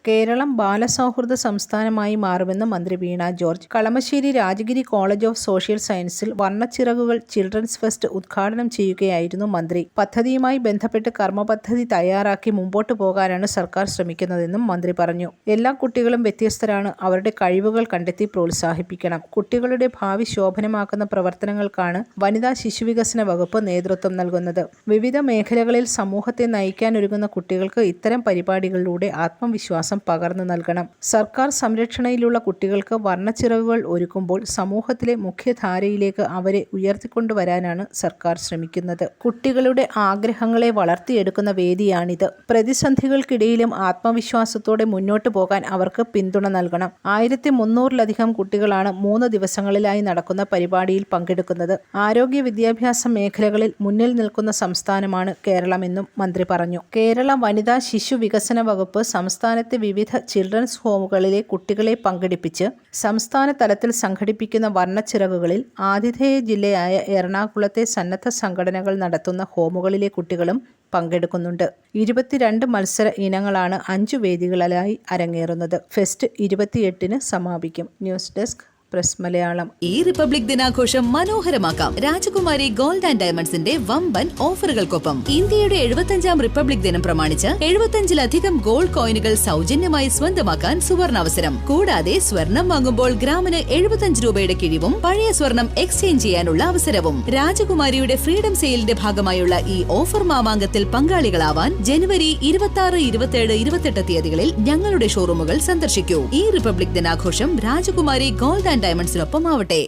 കേരളം ബാലസൗഹൃദ സംസ്ഥാനമായി മാറുമെന്ന് മന്ത്രി Veena George. Kalamassery Rajagiri College of Social സയൻസിൽ വർണ്ണച്ചിറകുകൾ ചിൽഡ്രൻസ് ഫെസ്റ്റ് ഉദ്ഘാടനം ചെയ്യുകയായിരുന്നു മന്ത്രി. പദ്ധതിയുമായി ബന്ധപ്പെട്ട് കർമ്മപദ്ധതി തയ്യാറാക്കി മുമ്പോട്ടു പോകാനാണ് സർക്കാർ ശ്രമിക്കുന്നതെന്നും മന്ത്രി പറഞ്ഞു. എല്ലാ കുട്ടികളും വ്യത്യസ്തരാണ്. അവരുടെ കഴിവുകൾ കണ്ടെത്തി പ്രോത്സാഹിപ്പിക്കണം. കുട്ടികളുടെ ഭാവി ശോഭനമാക്കുന്ന പ്രവർത്തനങ്ങൾക്കാണ് വനിതാ ശിശുവികസന വകുപ്പ് നേതൃത്വം നൽകുന്നത്. വിവിധ മേഖലകളിൽ സമൂഹത്തെ നയിക്കാനൊരുങ്ങുന്ന കുട്ടികൾക്ക് ഇത്തരം പരിപാടികളിലൂടെ ആത്മവിശ്വാസം പകർന്നു നൽകണം. സർക്കാർ സംരക്ഷണയിലുള്ള കുട്ടികൾക്ക് വർണ്ണച്ചിറകുകൾ ഒരുക്കുമ്പോൾ സമൂഹത്തിലെ മുഖ്യധാരയിലേക്ക് അവരെ ഉയർത്തിക്കൊണ്ടുവരാനാണ് സർക്കാർ ശ്രമിക്കുന്നത്. കുട്ടികളുടെ ആഗ്രഹങ്ങളെ വളർത്തിയെടുക്കുന്ന വേദിയാണിത്. പ്രതിസന്ധികൾക്കിടയിലും ആത്മവിശ്വാസത്തോടെ മുന്നോട്ടു പോകാൻ അവർക്ക് പിന്തുണ നൽകണം. 1300-ലധികം കുട്ടികളാണ് 3 ദിവസങ്ങളിലായി നടക്കുന്ന പരിപാടിയിൽ പങ്കെടുക്കുന്നത്. ആരോഗ്യ വിദ്യാഭ്യാസ മേഖലകളിൽ മുന്നിൽ നിൽക്കുന്ന സംസ്ഥാനമാണ് കേരളമെന്നും മന്ത്രി പറഞ്ഞു. കേരള വനിതാ ശിശു വികസന വകുപ്പ് സംസ്ഥാനത്തെ വിവിധ ചിൽഡ്രൻസ് ഹോമുകളിലെ കുട്ടികളെ പങ്കെടുപ്പിച്ച് സംസ്ഥാന തലത്തിൽ സംഘടിപ്പിക്കുന്ന വർണ്ണച്ചിറകുകളിൽ ആതിഥേയ ജില്ലയായ എറണാകുളത്തെ സന്നദ്ധ സംഘടനകൾ നടത്തുന്ന ഹോമുകളിലെ കുട്ടികളും പങ്കെടുക്കുന്നുണ്ട്. 22 മത്സര ഇനങ്ങളാണ് 5 വേദികളിലായി അരങ്ങേറുന്നത്. ഫെസ്റ്റ് 28-ന് സമാപിക്കും. News desk press Malayalam. ഈ റിപ്പബ്ലിക് ദിനാഘോഷം മനോഹരമാക്കാം രാജകുമാരി ഗോൾഡ് ആൻഡ് ഡയമണ്ട്സിന്റെ വമ്പൻ ഓഫറുകൾക്കൊപ്പം. ഇന്ത്യയുടെ 75ാം റിപ്പബ്ലിക് ദിനം പ്രമാണിച്ച് 75-ലധികം ഗോൾഡ് കോയിനുകൾ സൗജന്യമായി സ്വന്തമാക്കാൻ സുവർണാവസരം. കൂടാതെ സ്വർണം വാങ്ങുമ്പോൾ ഗ്രാമിന് 75 രൂപയുടെ കിഴിവും പഴയ സ്വർണം എക്സ്ചേഞ്ച് ചെയ്യാനുള്ള അവസരവും. രാജകുമാരിയുടെ ഫ്രീഡം സെയിലിന്റെ ഭാഗമായുള്ള ഈ ഓഫർ മാമാങ്കത്തിൽ പങ്കാളികളാവാൻ ജനുവരി 26, 27, 28 തീയതികളിൽ ഞങ്ങളുടെ ഷോറൂമുകൾ സന്ദർശിക്കൂ. ഈ റിപ്പബ്ലിക് ദിനാഘോഷം രാജകുമാരി ഗോൾഡ് ആൻഡ് ഡയമണ്ട്സിനൊപ്പം ആവട്ടെ.